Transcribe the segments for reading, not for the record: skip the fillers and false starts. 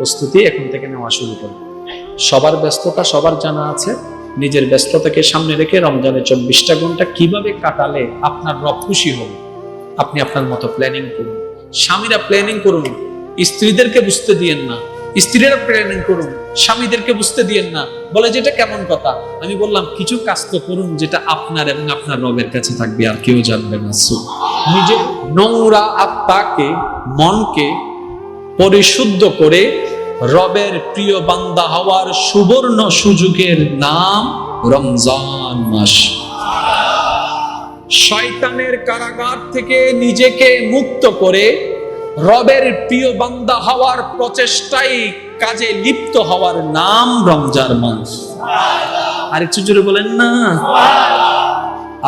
প্রস্তুতি এখন থেকে নেওয়া শুরু করুন। সবার ব্যস্ততা সবার জানা আছে, নিজের ব্যস্ততাকে সামনে রেখে রমজানের 24টা ঘন্টা কিভাবে কাটালে আপনার রব খুশি হবে আপনি আপনার মতো প্ল্যানিং করুন। স্বামীরা প্ল্যানিং করুন, স্ত্রীদেরকে বুঝতে দিয়েন না। স্ত্রীরা প্ল্যানিং করুন, স্বামীদেরকে বুঝতে দিয়েন না। বলে যেটা কেমন কথা? আমি বললাম কিছু কাজ তো করুন যেটা আপনার এবং আপনার রবের কাছে থাকবে, আর কেউ জানবে না। নিজের নোংরা আত্মাকে, মনকে পরিশুদ্ধ করে রবের প্রিয় বান্দা হওয়ার সুবর্ণ সুযোগের নাম রমজান মাস। শয়তানের কারাগার থেকে নিজেকে মুক্ত করে রবের প্রিয় বান্দা হওয়ার প্রচেষ্টায় কাজে লিপ্ত হওয়ার নাম রমজান মাস। আর একটু জোরে বলেন না।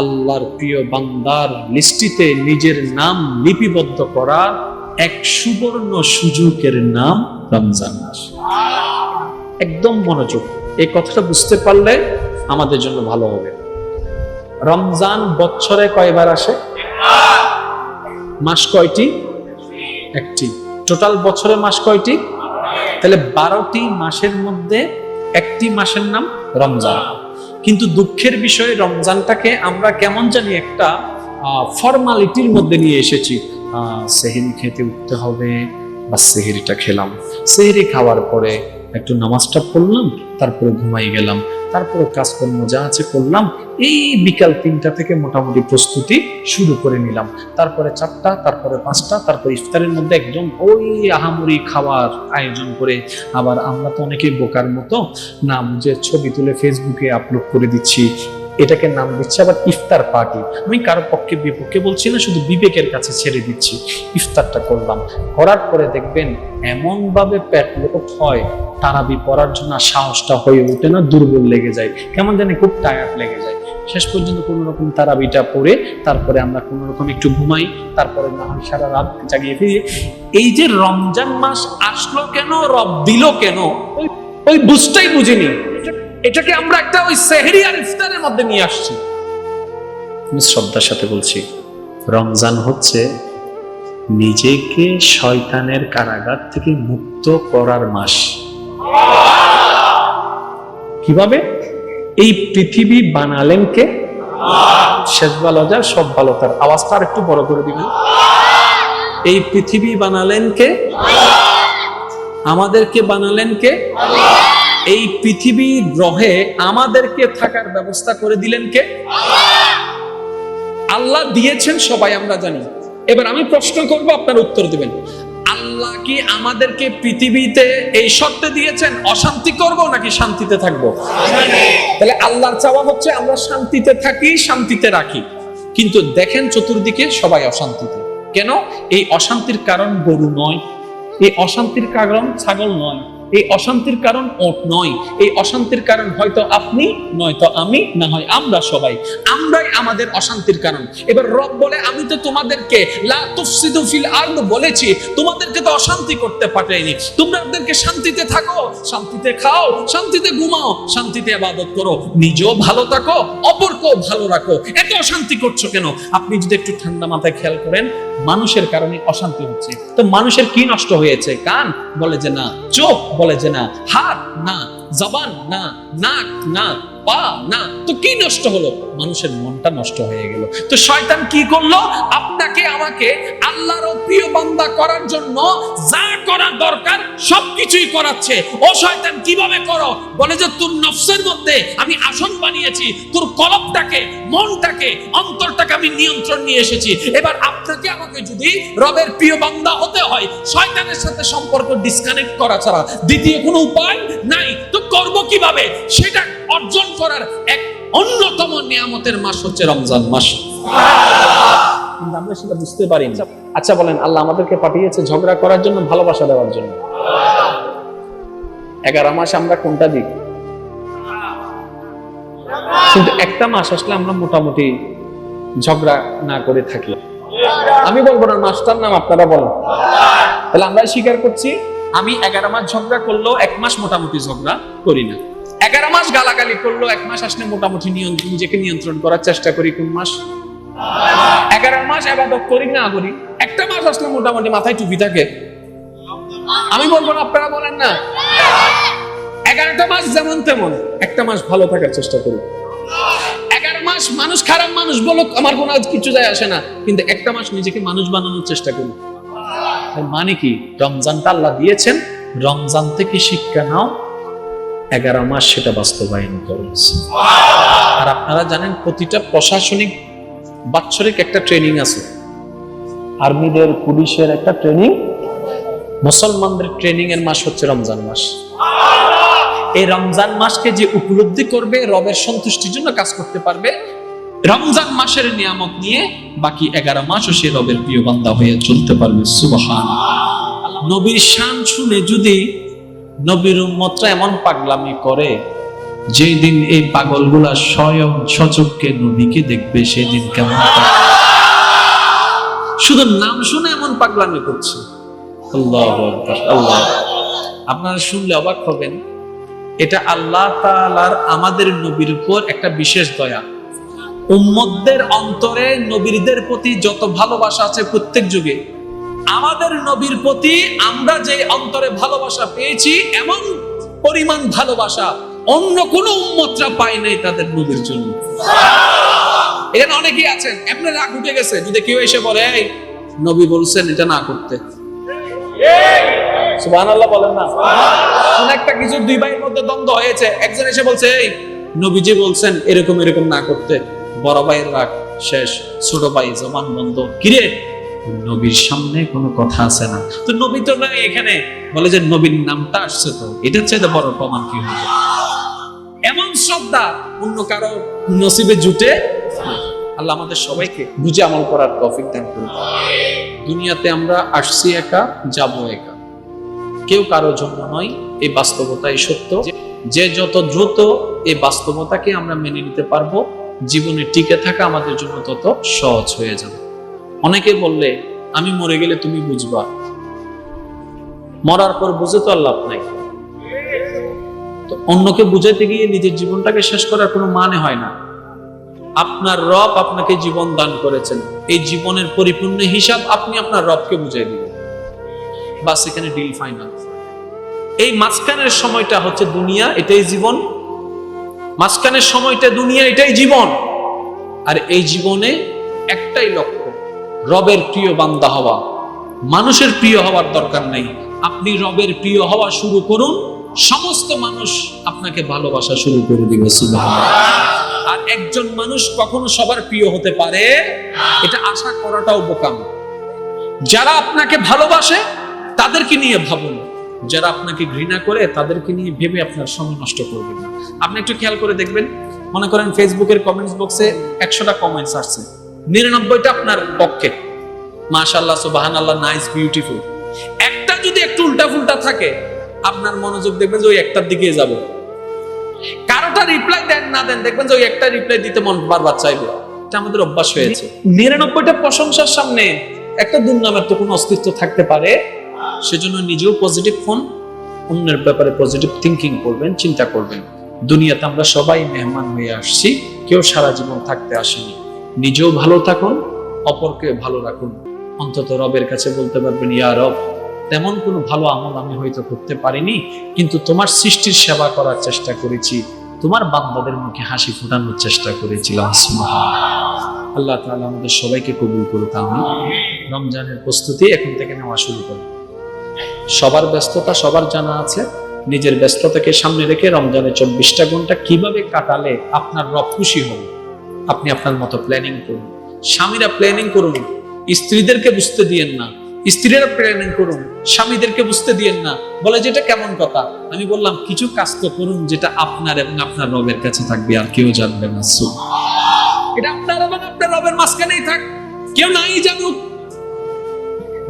আল্লাহর প্রিয় বান্দার লিস্টিতে নিজের নাম লিপিবদ্ধ করার এক সুবর্ণ সুযোগের নাম রমজান মাস। একদম মনোযোগ, এই কথাটা বুঝতে পারলে আমাদের জন্য ভালো হবে। রমজান বছরে কয়বার আসে? মাস কয়টি? একটি। টোটাল বছরে মাস কয়টি? তাহলে 12টি মাসের মধ্যে একটি মাসের নাম রমজান। কিন্তু দুঃখের বিষয় রমজানটাকে আমরা কেমন জানি একটা ফর্মালিটির মধ্যে নিয়ে এসেছি। সেহরি খেতে উঠতে হবে, বা সেহরিটা খেলাম, সেহরি খাওয়ার পরে একটু নামাজটা পড়লাম, তারপরে ঘুমাই গেলাম, তারপরে কাজকর্ম যা আছে করলাম। এই বিকাল 3টা থেকে মোটামুটি প্রস্তুতি শুরু করে নিলাম। তারপরে 4টা, তারপরে 5টা, তারপরে ইফতারের মধ্যে একদম ওই আহামরি খাওয়ার আয়োজন করে। আবার আমরা তো অনেকেই বোকার মতো না বুঝে ছবি তুলে ফেসবুকে আপলোড করে দিচ্ছি, এটাকে নাম দিচ্ছে আবার ইফতার পার্টি। আমি কারো পক্ষে বিপক্ষে বলছি না, শুধু বিবেকের কাছে ছেড়ে দিচ্ছি। ইফতারটা করলাম, করার পরে দেখবেন এমন ভাবে পেট লোট হয়, তারাবি পড়ার জন্য সাহসটা হয়ে ওঠে না, দুর্বল লেগে যায়, কেমন জানি খুব টায়ার্ড লেগে যায়। শেষ পর্যন্ত কোন রকম তারাবিটা পড়ে তারপরে আমরা কোন রকম একটু ঘুমাই, তারপরে না হয় সারা রাত জাগিয়ে ফিরি। এই যে রমজান মাস আসলো কেন, রব দিল কেন, ওই বুঝটাই বুঝিনি। এটাকে আমরা একটা ওই সেহরি আর ইফতারের মধ্যে নিয়ে আসছি। আমি শ্রদ্ধার সাথে বলছি, রমজান হচ্ছে নিজেকে শয়তানের কারাগার থেকে মুক্ত করার মাস। কিভাবে? এই পৃথিবী বানালেন কে? শেষ ভালো যার সব ভালো তার। আওয়াজটা আর একটু বড় করে দিবেন। এই পৃথিবী বানালেন কে? আমাদেরকে বানালেন কে? এই পৃথিবী গ্রহে আমাদেরকে থাকার ব্যবস্থা করে দিলেন কে? আল্লাহ দিয়েছেন, সবাই আমরা জানি। এবার আমি প্রশ্ন করব, আপনার উত্তর দিবেন। আল্লাহ কি আমাদেরকে পৃথিবীতে এই শর্তে দিয়েছেন অশান্তি করব নাকি শান্তিতে থাকবো? তাহলে আল্লাহর চাওয়া হচ্ছে আমরা শান্তিতে থাকি, শান্তিতে রাখি। কিন্তু দেখেন চতুর্দিকে সবাই অশান্তিতে। কেন? এই অশান্তির কারণ গরু নয়, এই অশান্তির কারণ ছাগল নয়, এই অশান্তির কারণ ওট নয়, এই অশান্তির কারণ হয়তো আপনি, নয়তো আমি, না হয় আমরা সবাই। আমরাই আমাদের অশান্তির কারণ। এবার রব বলে, আমি তো তোমাদেরকে লা তুফসিদু ফিল আরদ বলেছি, তোমাদেরকে তো অশান্তি করতে পাঠাইনি। তোমাদেরকে শান্তিতে থাকো, শান্তিতে খাও, শান্তিতে ঘুমাও, শান্তিতে ইবাদত করো, নিজেও ভালো থাকো, অপরকেও ভালো রাখো। এত অশান্তি করছো কেন? আপনি যদি একটু ঠান্ডা মাথায় খেয়াল করেন, মানুষের কারণে অশান্তি হচ্ছে। তো মানুষের কি নষ্ট হয়েছে? কান বলে যে না, চোখ বলে যে না, হাত না, জবান না, নাক না, পা না, তো কি নষ্ট হলো? মানুষের মনটা নষ্ট হয়ে গেল। তো শয়তান কি করলো? আপনাকে আমাকে আল্লাহর প্রিয় বান্দা করার জন্য যা করা দরকার সবকিছুই করাচ্ছে। ও শয়তান, কিভাবে করো? বলে যে তোর নফসের মধ্যে আমি আসন বানিয়েছি, তোর কলবটাকে, মনটাকে, অন্তরটাকে আমি নিয়ন্ত্রণ নিয়ে এসেছি। এবার আপনাকে আমাকে যদি রবের প্রিয় বান্দা হতে হয়, শয়তানের সাথে সম্পর্ক ডিসকানেক্ট করা ছাড়া দ্বিতীয় কোনো উপায় নাই। তো করব কিভাবে? সেটা অর্জন করার এক অন্যতম নিয়ামতের মাস হচ্ছে রমজান মাস। কিন্তু আমরা সেটা বুঝতে পারি না। আচ্ছা বলেন, আল্লাহ আমাদেরকে পাঠিয়েছে ঝগড়া করার জন্য, ভালোবাসা দেওয়ার জন্য? 11 মাস আমরা কোনটা দিই? কিন্তু একটা মাস আসলে আমরা মোটামুটি ঝগড়া না করে থাকি। আমি বলবো না, মাসটার নাম আপনারা বলেন। তাহলে আমরা স্বীকার করছি, আমি 11 মাস ঝগড়া করলেও 1 মাস মোটামুটি ঝগড়া করি না। 11 মাস গালাগালি করলেও 1 মাস আসলে মোটামুটি নিজেকে নিয়ন্ত্রণ করার চেষ্টা করি। কোন মাস? 11 মাস ইবাদত করি না করি, একটা মাস আসলে মোটামুটি মাথায় টুপি থাকে। আমি বলবো না, আপনারা বলেন না? 11টা মাস যেমন তেমন, একটা মাস ভালো থাকার চেষ্টা করুন। 11 মাস মানুষ খারাপ মানুষ বলুক, আমার কোনো কিছু যায় আসে না, কিন্তু একটা মাস নিজেকে মানুষ বানানোর চেষ্টা করুন। মানে কি? রমজানটা আল্লাহ দিয়েছেন, রমজান থেকে শিক্ষা নাও, 11 মাস সেটা বাস্তবায়ন করুন। আর আপনারা জানেন প্রতিটা প্রশাসনিক বাৎসরিক একটা ট্রেনিং আছে, আর্মিদের, পুলিশের একটা ট্রেনিং, মুসলমানদের ট্রেনিং এর মাস হচ্ছে রমজান মাস। এই রমজান মাসকে যে উপলব্ধি করবে, রবের সন্তুষ্টির জন্য কাজ করতে পারবে, রমজান মাসের নিয়ামত নিয়ে বাকি 11 মাসও সে রবের প্রিয় বান্দা হয়ে চলতে পারবে। সুবহানাল্লাহ। নবীর শান শুনে যদি নবীর উম্মতরা এমন পাগলামি করে, যেই দিন এই পাগলগুলা স্বয়ং সচক্ষে নবীকে দেখবে, সেদিন কেমন শুধু নাম শুনে এমন পাগলামি করছে। আল্লাহু আকবার, আল্লাহ। আপনারা শুনলে অবাক হবেন, এটা আল্লাহ তাআলার আমাদের নবীর উপর একটা বিশেষ দয়া। উম্মতদের অন্তরে নবীদের প্রতি যত ভালোবাসা আছে প্রত্যেক যুগে, আমাদের নবীর প্রতি আমরা যে অন্তরে ভালোবাসা পেয়েছি, এমন পরিমাণ ভালোবাসা অন্য কোন উম্মতরা পায় নাই তাদের নবীর জন্য। এখানে অনেকেই আছেন, আপনার রাগ উঠে গেছে যদি কেউ এসে বলে, এই নবী বলছেন এটা না করতে। সুবহানাল্লাহ বলেন না? কোন একটা কিছু দুই ভাইয়ের মধ্যে দ্বন্দ্ব হয়েছে, একজন এসে বলছে, এই নবীজি বলছেন এরকম এরকম না করতে। বড় ভাইয়ের রাগ শেষ, ছোট ভাই জবান বন্ধ, কিরে নবীর সামনে কোনো কথা আছে না? তো নবী তো নাই এখানে, বলে যে নবীর নামটা আসছে, তো এটার চাইতে বড় প্রমাণ কি হবে? এমন শ্রদ্ধা অন্য কারো নসিবে জুটে। আল্লাহ আমাদের সবাইকে বুঝে আমল করার তৌফিক দান করুন। দুনিয়াতে আমরা আসছি একা, যাব একা, কেউ কারো জন্য নয়। এই বাস্তবতাই সত্য। যে যত দ্রুত এই বাস্তবতাকে আমরা মেনে নিতে পারবো, জীবনে টিকে থাকা আমাদের জন্য তত সহজ হয়ে যাবে। অনেকে বললে, আমি মরে গেলে তুমি বুঝবা। মরার পর বুঝে তো আর লাভ নাই। তো অন্যকে বুঝাইতে গিয়ে নিজের জীবনটাকে শেষ করার কোনো মানে হয় না। আপনার রব আপনাকে জীবন দান করেছেন, এই জীবনের পরিপূর্ণ হিসাব আপনি আপনার রবকে বুঝাই দিবেন, বাস এখানে ডিল ফাইনাল। এই মাঝখানের সময়টা হচ্ছে দুনিয়া, এটাই জীবন। মাঝখানের সময়টা দুনিয়া, এটাই জীবন। আর এই জীবনে একটাই লক্ষ্য, রবের প্রিয় বান্দা হওয়া। মানুষের প্রিয় হওয়ার দরকার নেই, আপনি রবের প্রিয় হওয়া শুরু করুন, সমস্ত মানুষ আপনাকে ভালোবাসা শুরু করে দিবে। সুবহানাল্লাহ। আর একজন মানুষ কখনো সবার প্রিয় হতে পারে এটা আশা করাটাও বোকামি। যারা আপনাকে ভালোবাসে তাদেরকে নিয়ে ভাবুন, যারা আপনাকে ঘৃণা করে তাদেরকে নিয়ে ভেবে আপনার সময় নষ্ট করবেন না। আপনি একটু খেয়াল করে দেখবেন, মনে করেন ফেসবুকের কমেন্টস বক্সে 100টা কমেন্টস আসছে, 99টা আপনার পক্ষে, মাশাআল্লাহ, সুবহানাল্লাহ, নাইস, বিউটিফুল। একটা যদি একটু উল্টা ফুলটা থাকে, আপনার মনোযোগ দেখবেন যে ওই একটার দিকে যাবে। কারোটা রিপ্লাই দেন না দেন, দেখবেন যে ওই একটা রিপ্লাই দিতে মন বারবার চাইবে। এটা আমাদের অভ্যাস হয়েছে। 99টা প্রশংসার সামনে একটা দুর্নামের তো কোনো অস্তিত্ব থাকতে পারে। সেজন্য নিজেও পজিটিভ হন, অন্যের ব্যাপারে পজিটিভ থিঙ্কিং করবেন, চিন্তা করবেন। দুনিয়াতে আমরা সবাই মেহমান হয়ে আসছি, কেউ সারা জীবন থাকতে আসেনি। নিজেও ভালো থাকুন, অপরকে ভালো রাখুন। অন্তত রবের কাছে বলতে পারবেন, ইয়া রব, তেমন কোনো ভালো আমল আমি হয়তো করতে পারিনি, কিন্তু তোমার সৃষ্টির সেবা করার চেষ্টা করেছি, তোমার বান্দাদের মুখে হাসি ফোটানোর চেষ্টা করেছিলাম। আল্লাহ তাআলা আমাদের সবাইকে কবুল করুক। আমিন। রমজানের প্রস্তুতি এখন থেকে নেওয়া শুরু করুন। সবার ব্যস্ততা সবার জানা আছে, নিজের ব্যস্ততাকে সামনে রেখে রমজানের 24টা ঘন্টা কিভাবে কাটালে আপনার রব খুশি হবে, আপনি আপনার মতো প্ল্যানিং করুন। স্বামীরা প্ল্যানিং করুন, স্ত্রীদেরকে বুঝতে দিয়েন না। স্ত্রীরা প্ল্যানিং করুন, স্বামীদেরকে বুঝতে দিয়েন না। বলে যেটা কেমন কথা? আমি বললাম কিছু কাজ তো করুন যেটা আপনার এবং আপনার রবের কাছে থাকবে, আর কেউ জানবে না। এটা আপনার এবং আপনার রবের মাঝখানেই থাক, কেউ নাই জানুক।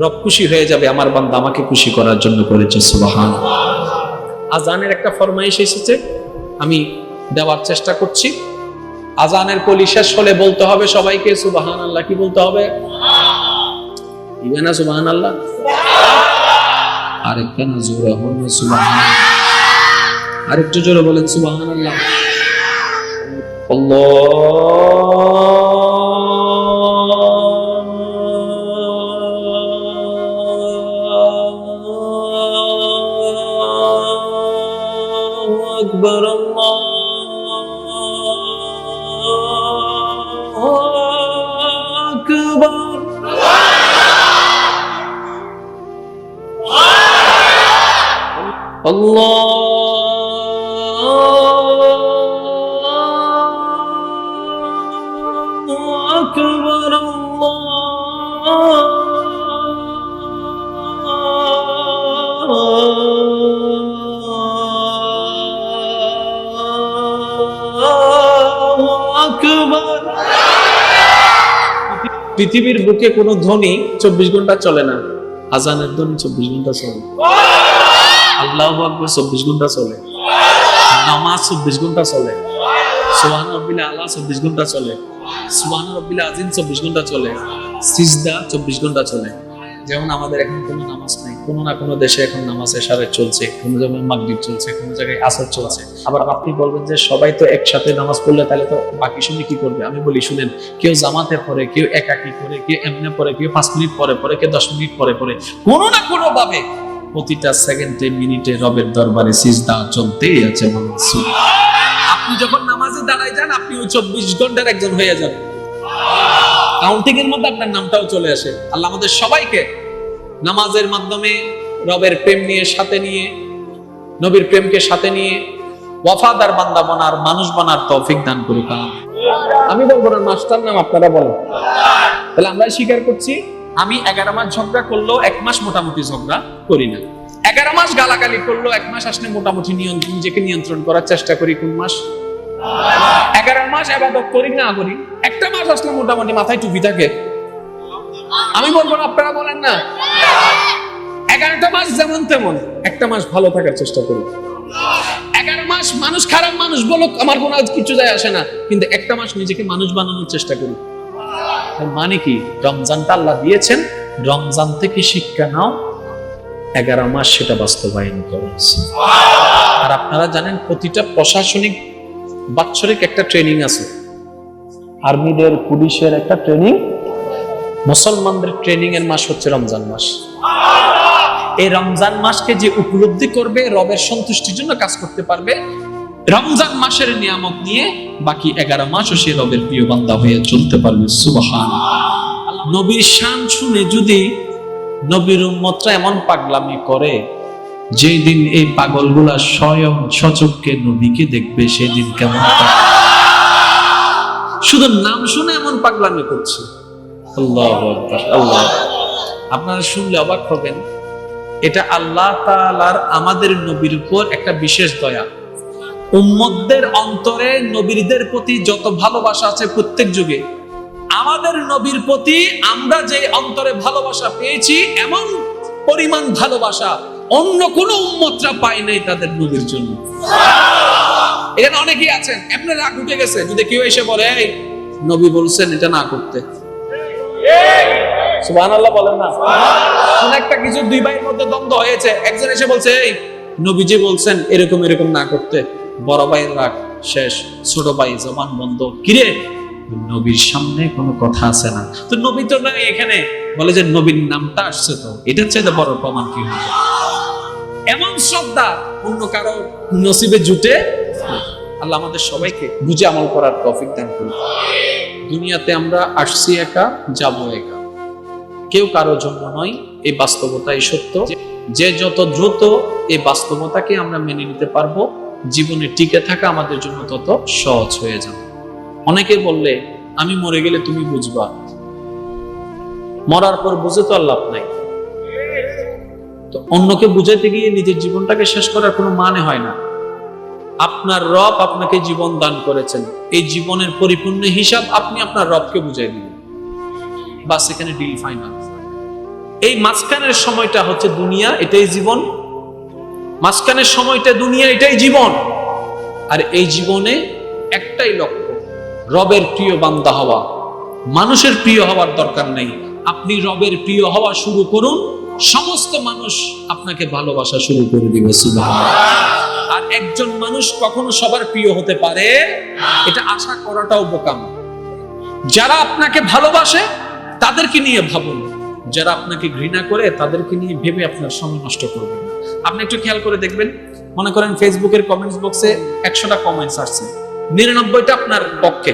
রব খুশি হয়ে যাবে, আমার বান্দা আমাকে খুশি করার জন্য করেছে। সুবহানাল্লাহ। আজানের একটা ফরমাইশ এসেছে, আমি দেওয়ার চেষ্টা করছি। আজানের কলি শেষ হলে বলতে হবে সবাইকে সুবহানাল্লাহ। কি বলতে হবে? সুবহানাল্লাহ। আরেকটা না জোরে হন সুবহানাল্লাহ, আরেকটু জোরে বলেন সুবহানাল্লাহ। আল্লাহ আকবার, আল্লাহু আকবার। আল্লাহু আকবার, আল্লাহু আকবার। পৃথিবীর বুকে কোনো ধ্বনি 24 ঘন্টা চলে না, আজানের ধ্বনি 24 ঘন্টা চলে, আল্লাহু আকবার 24 ঘন্টা চলে, নামাজ 24 ঘন্টা চলে, সুবহান রাব্বিল আলা 24 ঘন্টা চলে, সুবহান রাব্বিল আযীম 24 ঘন্টা চলে, সিজদা 24 ঘন্টা চলে। যেমন আমাদের এখন কোনো নামাজ নাই, কোনো না কোনো দেশে এখন নামাজ এশারে চলছে, কোনো জায়গায় মাগরিব চলছে, কোনো জায়গায় আসর চলছে। আবার আপনি বলবেন যে সবাই তো একসাথে নামাজ পড়লে তাহলে তো বাকি সময় কি করবে? আমি বলি শুনেন, কেউ জামাতে পড়ে, কেউ একাকী করে, কেউ এমনে পড়ে, কেউ 5 মিনিট পরে পড়ে, কেউ 10 মিনিট পরে পড়ে, কোনো না কোনো ভাবে প্রতিটা সেকেন্ডে মিনিটে রবের দরবারে সিজদা চলতেই আছে। আপনি যখন নামাজে দাঁড়ায় যান, আপনি ওই 24 ঘন্টার একজন হয়ে যান, কাউন্টিং এর মধ্যে আপনার নামটাও চলে আসে। আল্লাহ আমাদের সবাইকে নামাজের মাধ্যমে রবের প্রেম নিয়ে, সাথে নিয়ে, নবীর প্রেমকে সাথে নিয়ে ওয়াফাদার বান্দা বানার, মানুষ বানার তৌফিক দান করুক। আমি বলবো না, মাস্টার নাম আপনারা বলেন। তাহলে আমরা স্বীকার করছি, আমি 11 মাস ঝগড়া করলেও 1 মাস মোটামুটি ঝগড়া করি না। 11 মাস গালাগালি করলেও 1 মাস আসলে মোটামুটি নিজেকে নিয়ন্ত্রণ করার চেষ্টা করি। কোন মাস? 11 মাস ইবাদত করি না করি, একটা মাস আসলে মোটামুটি মাথায় টুপি থাকে। আমি বলবো না, আপনারা বলেন না। 11টা মাস যেমন তেমন, একটা মাস ভালো থাকার চেষ্টা করি। 11 মাস মানুষ খারাপ মানুষ বলুক, আমার কোনো কিছু যায় আসে না, কিন্তু একটা মাস নিজেকে মানুষ বানানোর চেষ্টা করি। মানে কি? রমজানটা আল্লাহ দিয়েছেন, রমজান থেকে শিক্ষা নাও, 11 মাস সেটা বাস্তবায়ন করো। আর আপনারা জানেন, প্রতিটা প্রশাসনিক বাৎসরিক একটা ট্রেনিং আছে। আর্মিদের, পুলিশের একটা ট্রেনিং, মুসলমানদের ট্রেনিং এর মাস হচ্ছে রমজান মাস। এই রমজান মাসকে যে উপলব্ধি করবে, রবের সন্তুষ্টির জন্য কাজ করতে পারবে, রমজান মাসের নিয়ামত নিয়ে বাকি 11 মাসও সে রবের প্রিয় বান্দা হয়ে চলতে পারবে। সুবহানাল্লাহ। নবীর শান শুনে যদি নবীর উম্মতরা এমন পাগলামি করে, যেই দিন এই পাগলগুলা স্বয়ং সচক্ষে নবীকে দেখবে, সেদিন কেমন শুধু নাম শুনে এমন পাগলামি করছে। আল্লাহু আকবার, আল্লাহ। আপনারা শুনলে অবাক হবেন, এটা আল্লাহ তাআলার আমাদের নবীর উপর একটা বিশেষ দয়া। উম্মতদের অন্তরে নবীদের প্রতি যত ভালোবাসা আছে প্রত্যেক যুগে, আমাদের নবীর প্রতি আমরা যে অন্তরে ভালোবাসা পেয়েছি, এমন পরিমাণ ভালোবাসা অন্য কোন উম্মতরা পায় নাই তাদের নবীর জন্য। এখানে অনেকেই আছেন, আপনার রাগ উঠে গেছে যদি কেউ এসে বলে, এই নবী বলছেন এটা না করতে। সুবহানাল্লাহ বলেন না? কোন একটা কিছু দুই ভাইয়ের মধ্যে দ্বন্দ্ব হয়েছে, একজন এসে বলছে, এই নবীজি বলছেন এরকম এরকম না করতে। বড় ভাইয়ের রাগ শেষ, ছোট ভাই জবান বন্ধ, কিরে নবীর সামনে কোনো কথা আছে না? তো নবী তো নাই এখানে, বলে যে নবীর নামটা আসছে, তো এটার চাইতে বড় প্রমাণ কি হবে? এমন শ্রদ্ধা অন্য কারো নসিবে জুটে। আল্লাহ আমাদের সবাইকে বুঝে আমল করার তৌফিক দান করুন। দুনিয়াতে আমরা আসছি একা, যাব একা, কেউ কারোর জন্য নয়। এই বাস্তবতাই সত্য। যে যত দ্রুত এই বাস্তবতাকে আমরা মেনে নিতে পারবো, জীবনে টিকে থাকা আমাদের জন্য তত সহজ হয়ে যাবে। অনেকে বললে, আমি মরে গেলে তুমি বুঝবা। মরার পর বুঝে তো আর লাভ নাই। তো অন্যকে বুঝাইতে গিয়ে নিজের জীবনটাকে শেষ করার কোনো মানে হয় না। আপনার রব আপনাকে জীবন দান করেছেন, এই জীবনের পরিপূর্ণ হিসাব আপনি আপনার রবকে বুঝাই দিবেন, বাস এখানে ডিল ফাইনাল। এই মাঝখানের সময়টা হচ্ছে দুনিয়া, এটাই জীবন। মাঝখানের সময়টা দুনিয়া, এটাই জীবন। আর এই জীবনে একটাই লক্ষ্য, রবের প্রিয় বান্দা হওয়া। মানুষের প্রিয় হওয়ার দরকার নেই, আপনি রবের প্রিয় হওয়া শুরু করুন, সমস্ত মানুষ আপনাকে ভালোবাসা শুরু করে দিবে। সুবহানাল্লাহ। আর একজন মানুষ কখনো সবার প্রিয় হতে পারে, এটা আশা করাটাও বোকামি। যারা আপনাকে ভালোবাসে তাদেরকে নিয়ে ভাবুন, যারা আপনাকে ঘৃণা করে তাদেরকে নিয়ে ভেবে আপনার সময় নষ্ট করবেন না। আপনি একটু খেয়াল করে দেখবেন, মনে করেন ফেসবুকের কমেন্টস বক্সে 100টা কমেন্টস আসছে, 99টা আপনার পক্ষে,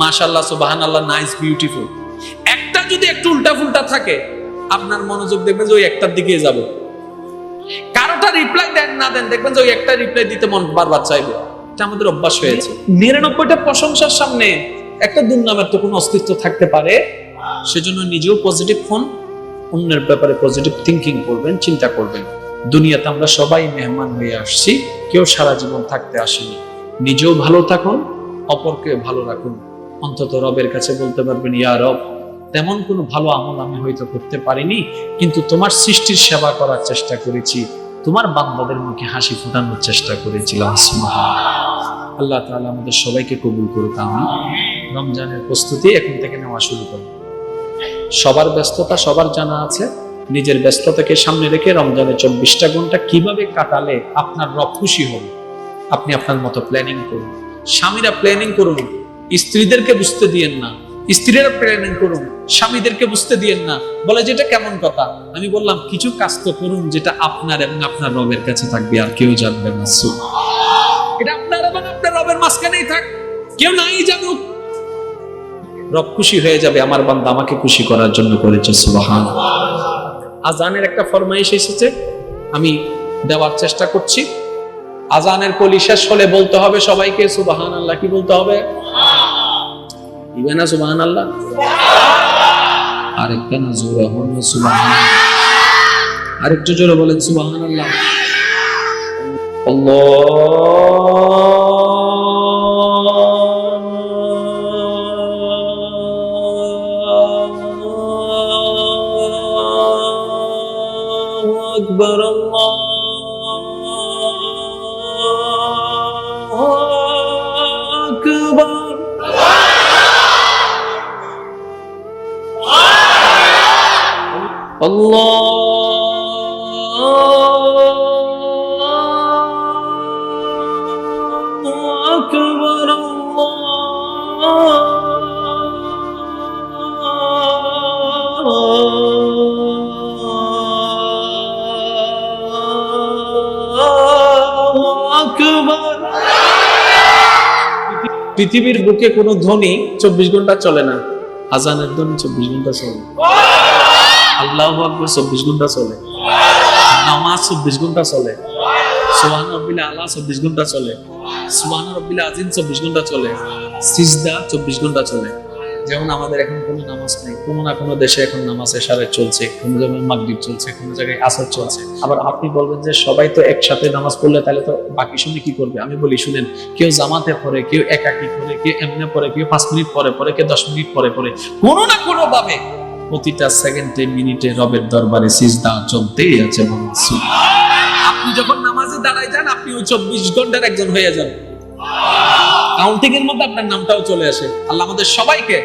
মাশাআল্লাহ সুবহানাল্লাহ, নাইস, বিউটিফুল। একটা যদি একটু উল্টা ফুলটা থাকে, আপনার মনোযোগ দেখবেন যে ওই একটার দিকে যাবে। কারোটা রিপ্লাই দেন না দেন, দেখবেন যে ওই একটা রিপ্লাই দিতে মন বারবার চাইবে। এটা আমাদের অভ্যাস হয়েছে। 99টা প্রশংসার সামনে একটা দুর্নামের তো কোনো অস্তিত্ব থাকতে পারে। সেজন্য নিজেও পজিটিভ হন, অন্যের ব্যাপারে পজিটিভ থিঙ্কিং করবেন, চিন্তা করবেন। দুনিয়াতে আমরা সবাই মেহমান হয়ে আসছি, কেউ সারা জীবন থাকতে আসেনি। নিজেও ভালো থাকুন, অপরকে ভালো রাখুন। অন্তত রবের কাছে বলতে পারবেন, ইয়া রব, তেমন কোনো ভালো আমল আমি হয়তো করতে পারিনি, কিন্তু তোমার সৃষ্টির সেবা করার চেষ্টা করেছি, তোমার বান্দাদের মুখে হাসি ফোটানোর চেষ্টা করেছিলাম। সুবহানাল্লাহ। আল্লাহ তাআলা আমাদের সবাইকে কবুল করুক। আমিন। রমজানের প্রস্তুতি এখন থেকে নেওয়া শুরু করুন। সবার ব্যস্ততা সবার জানা আছে। নিজের ব্যস্ততাকে সামনে রেখে রমজানের 24টা ঘন্টা কিভাবে কাটালে আপনার রব খুশি হবে, আপনি আপনার মতো প্ল্যানিং করুন। স্বামীরা প্ল্যানিং করুন, স্ত্রীদেরকে বুঝতে দিয়েন না। স্ত্রীরা প্ল্যানিং করুন, স্বামীদেরকে বুঝতে দিয়েন না। বলে যেটা কেমন কথা? আমি বললাম কিছু কাজ তো করুন যেটা আপনার এবং আপনার রবের কাছে থাকবে, আর কেউ জানবে না। এটা আপনার এবং আপনার রবের মাঝখানেই থাক, কেউ নাই জানুক। রব খুশি হয়ে যাবে, আমার বান্দা আমাকে খুশি করার জন্য করেছে। সুবহানাল্লাহ। আজানের একটা ফরমাইশ এসেছে, আমি দেওয়ার চেষ্টা করছি। আজানের কলি শেষ হলে বলতে হবে সবাইকে সুবহানাল্লাহ। কি বলতে হবে? দিবে না সুবহানাল্লাহ? আরেকটা না, জোরে হন সুবহানাল্লাহ। আরেকটু জোরে বলেন সুবহানাল্লাহ। আল্লাহু আকবার, আল্লাহু আকবার। আল্লাহু আকবার, আল্লাহু আকবার। পৃথিবীর বুকে কোনো ধ্বনি 24 ঘন্টা চলে না, আজানের ধ্বনি 24 ঘন্টা চলে। আল্লাহু আকবার 24 ঘন্টা চলে, নামাজ 24 ঘন্টা চলে, সুবহান রাব্বিল আলা 24 ঘন্টা চলে, সুবহান রাব্বিল আযীম 24 ঘন্টা চলে, সিজদা 24 ঘন্টা চলে। যেমন আমাদের এখন কোনো নামাজ নেই, কোনো না কোনো দেশে এখন নামাজ এশারে চলছে, কোনো জায়গায় মাগরিব চলছে, কোনো জায়গায় আসর চলছে। আবার আপনি বলবেন যে সবাই তো একসাথে নামাজ পড়লে তাহলে তো বাকি সময় কি করবে? আমি বলি শুনেন, কেউ জামাতে পড়ে, কেউ একাকী পড়ে, কেউ এমনি পড়ে, কেউ 5 মিনিট পরে পড়ে, কেউ 10 মিনিট পরে পড়ে, কোনো না কোনো ভাবে প্রতিটা সেকেন্ডে মিনিটে রবের দরবারে সিজদা চলতেই আছে। আপনি যখন নামাজে দাঁড়ায় যান, আপনি ওই 24 ঘন্টার একজন হয়ে যান। কাউন্টিং এর মধ্যে আপনার নামটাও চলে আসে। আল্লাহ আমাদের সবাইকে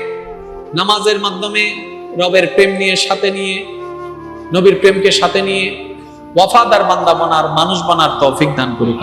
নামাজের মাধ্যমে রবের প্রেম নিয়ে সাথে নিয়ে, নবীর প্রেমকে সাথে নিয়ে ওয়াফাদার বান্দা বানার, মানুষ বানার তৌফিক দান করুক।